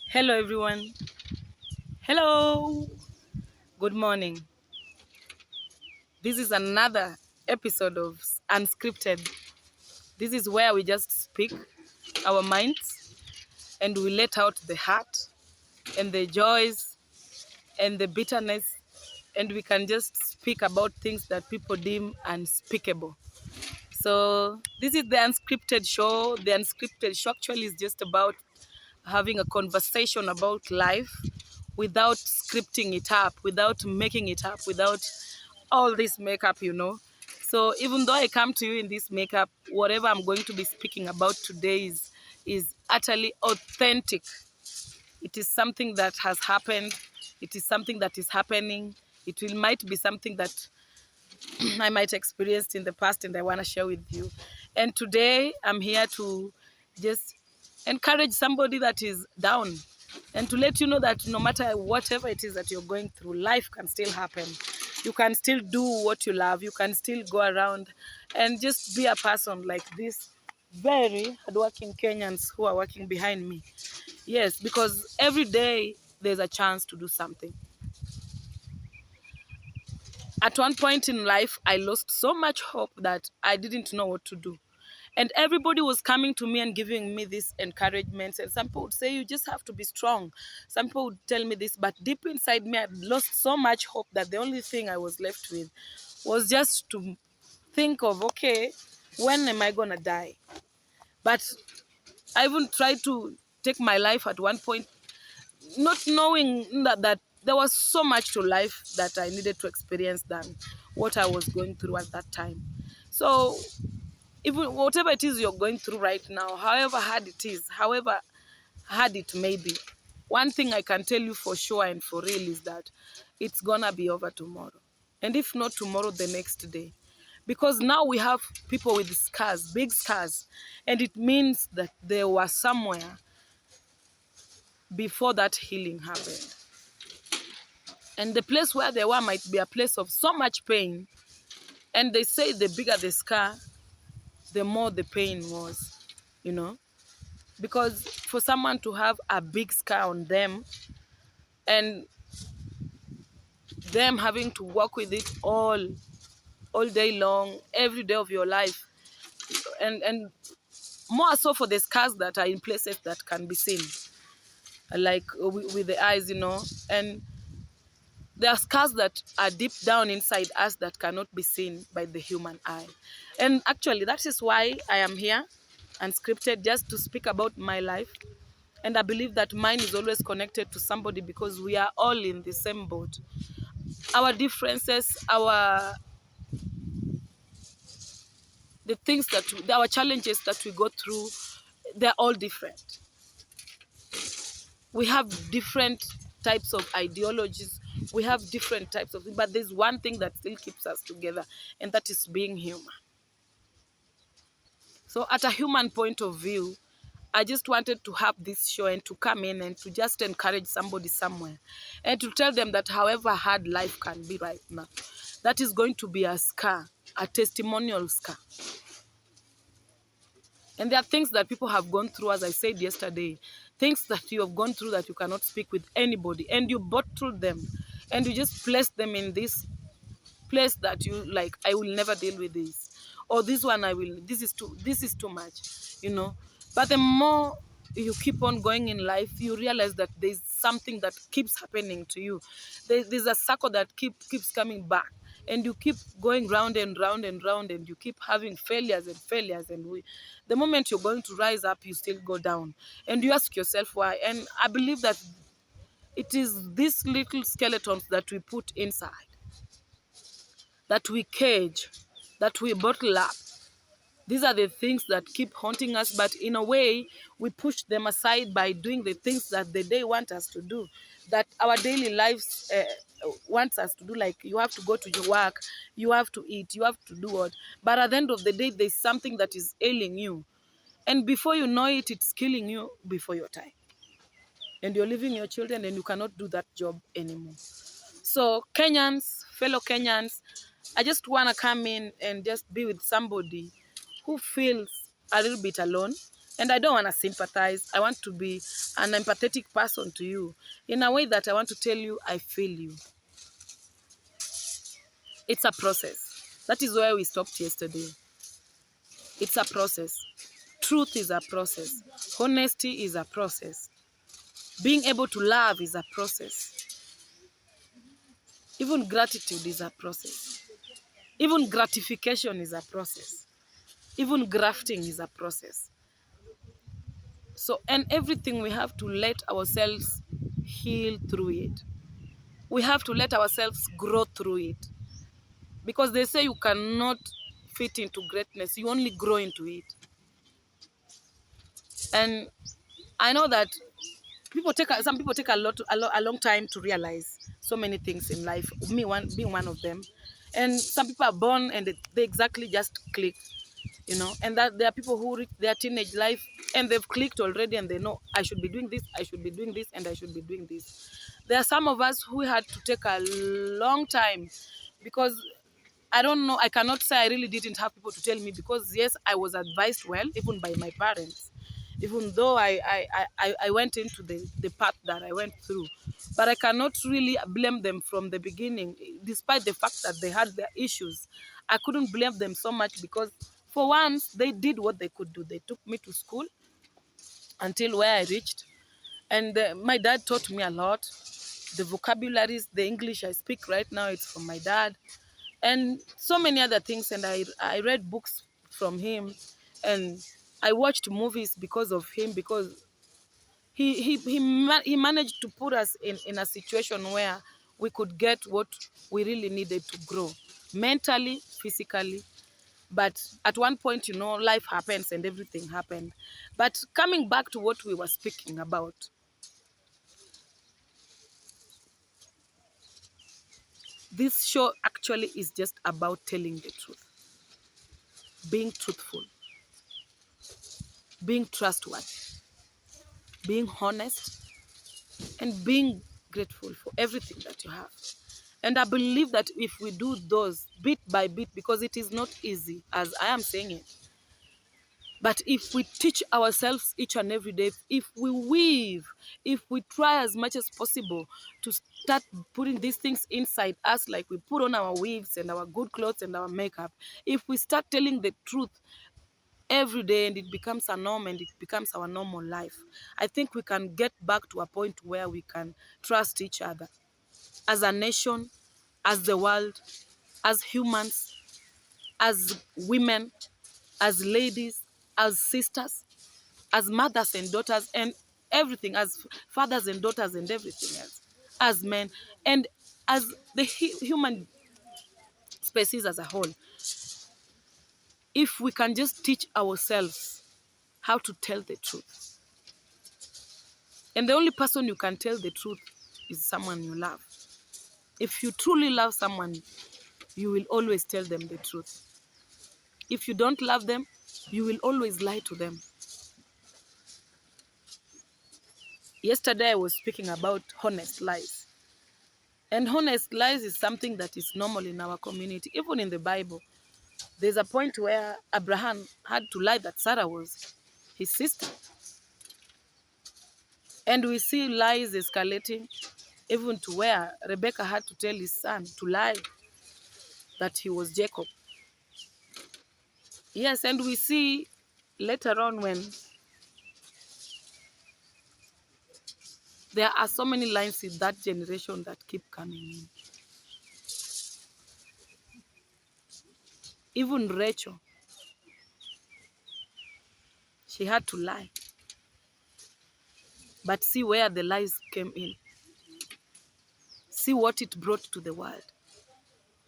Hello, everyone. Hello. Good morning. This is another episode of Unscripted. This is where we just speak our minds and we let out the heart and the joys and the bitterness, and we can just speak about things that people deem unspeakable. So, this is the Unscripted show. The Unscripted show actually is just about having a conversation about life without scripting it up, without making it up, without all this makeup. So even though I come to you in this makeup, whatever I'm going to be speaking about today is utterly authentic. It is something that has happened. It is something that is happening. Might be something that I might experience in the past and I want to share with you. And today I'm here to just encourage somebody that is down and to let you know that no matter whatever it is that you're going through, life can still happen. You can still do what you love. You can still go around and just be a person like this very hardworking Kenyans who are working behind me. Yes, because every day there's a chance to do something. At one point in life, I lost so much hope that I didn't know what to do. And everybody was coming to me and giving me this encouragement. And some people would say, you just have to be strong. Some people would tell me this, but deep inside me, I'd lost so much hope that the only thing I was left with was just to think of, okay, when am I going to die? But I even tried to take my life at one point, not knowing that there was so much to life that I needed to experience than what I was going through at that time. So even whatever it is you're going through right now, however hard it is, however hard it may be, one thing I can tell you for sure and for real is that it's gonna be over tomorrow. And if not tomorrow, the next day. Because now we have people with scars, big scars, and it means that they were somewhere before that healing happened. And the place where they were might be a place of so much pain. And they say the bigger the scar, the more the pain was, you know. Because for someone to have a big scar on them and them having to work with it all day long, every day of your life, and more so for the scars that are in places that can be seen, like with the eyes, and there are scars that are deep down inside us that cannot be seen by the human eye. And actually, that is why I am here, unscripted, just to speak about my life. And I believe that mine is always connected to somebody because we are all in the same boat. Our differences, our challenges that we go through, they're all different. We have different types of ideologies. We have different types of things, but there's one thing that still keeps us together, and that is being human. So at a human point of view, I just wanted to have this show and to come in and to just encourage somebody somewhere and to tell them that however hard life can be right now, that is going to be a scar, a testimonial scar. And there are things that people have gone through, as I said yesterday, things that you have gone through that you cannot speak with anybody, and you bottle them and you just place them in this place that you like, I will never deal with this, or this one I will, this is too much. But the more you keep on going in life, you realize that there's something that keeps happening to you. There's a circle that keeps coming back, and you keep going round and round and round, and you keep having failures and failures, and the moment you're going to rise up, you still go down, and you ask yourself why. And I believe that it is these little skeletons that we put inside, that we cage, that we bottle up. These are the things that keep haunting us, but in a way, we push them aside by doing the things that the day want us to do, that our daily lives wants us to do, like you have to go to your work, you have to eat, you have to do what. But at the end of the day, there's something that is ailing you. And before you know it, it's killing you before your time. And you're leaving your children and you cannot do that job anymore. So Kenyans, fellow Kenyans, I just want to come in and just be with somebody who feels a little bit alone, And I don't want to sympathize. I want to be an empathetic person to you in a way that I want to tell you I feel you. It's a process. That is where we stopped yesterday. It's a process. Truth is a process. Honesty is a process. Being able to love is a process. Even gratitude is a process. Even gratification is a process. Even grafting is a process. So, and everything we have to let ourselves heal through it. We have to let ourselves grow through it. Because they say you cannot fit into greatness, you only grow into it. And I know that some people take a long time to realize so many things in life, being one of them. And some people are born and they exactly just click, and that there are people who reach their teenage life and they've clicked already and they know I should be doing this, I should be doing this, and I should be doing this. There are some of us who had to take a long time, because I don't know, I cannot say I really didn't have people to tell me, because yes, I was advised well, even by my parents, even though I went into the path that I went through. But I cannot really blame them from the beginning, despite the fact that they had their issues. I couldn't blame them so much, because for once, they did what they could do. They took me to school until where I reached. And my dad taught me a lot. The vocabularies, the English I speak right now, it's from my dad. And so many other things. And I read books from him. And I watched movies because of him, because he managed to put us in a situation where we could get what we really needed to grow, mentally, physically. But at one point, life happens and everything happened. But coming back to what we were speaking about, this show actually is just about telling the truth, being truthful, being trustworthy, being honest, and being grateful for everything that you have. And I believe that if we do those bit by bit, because it is not easy, as I am saying it, but if we teach ourselves each and every day, if we weave, if we try as much as possible to start putting these things inside us, like we put on our weaves and our good clothes and our makeup, if we start telling the truth every day and it becomes a norm and it becomes our normal life, I think we can get back to a point where we can trust each other as a nation, as the world, as humans, as women, as ladies, as sisters, as mothers and daughters, and everything, as fathers and daughters and everything else, as men, and as the human species as a whole. If we can just teach ourselves how to tell the truth. And the only person you can tell the truth is someone you love. If you truly love someone, you will always tell them the truth. If you don't love them, you will always lie to them. Yesterday, I was speaking about honest lies. And honest lies is something that is normal in our community. Even in the Bible, there's a point where Abraham had to lie that Sarah was his sister. And we see lies escalating even to where Rebecca had to tell his son to lie that he was Jacob. Yes, and we see later on when there are so many lines in that generation that keep coming in. Even Rachel, she had to lie. But see where the lies came in. See what it brought to the world.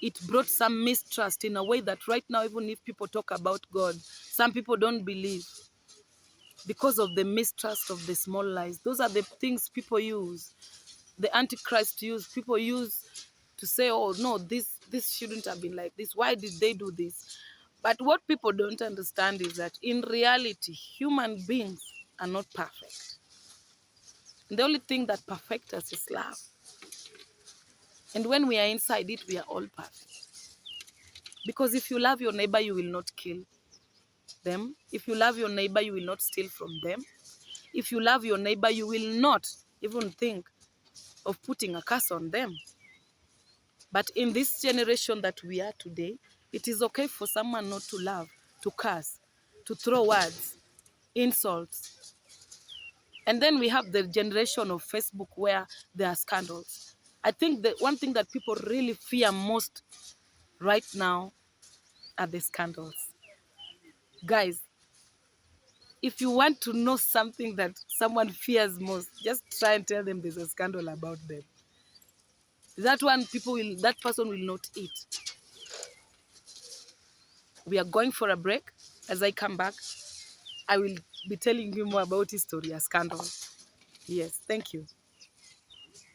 It brought some mistrust in a way that right now, even if people talk about God, some people don't believe because of the mistrust of the small lies. Those are the things people use, the Antichrist use, people use to say, oh no, this shouldn't have been like this. Why did they do this? But what people don't understand is that in reality, human beings are not perfect. And the only thing that perfects us is love. And when we are inside it, we are all perfect. Because if you love your neighbor, you will not kill. them. If you love your neighbor, you will not steal from them. If you love your neighbor, you will not even think of putting a curse on them. But in this generation that we are today, it is okay for someone not to love, to curse, to throw words, insults. And then we have the generation of Facebook where there are scandals. I think the one thing that people really fear most right now are the scandals. Guys, if you want to know something that someone fears most, just try and tell them there's a scandal about them. That person will not eat. We are going for a break. As I come back, I will be telling you more about history, a scandal. Yes, thank you.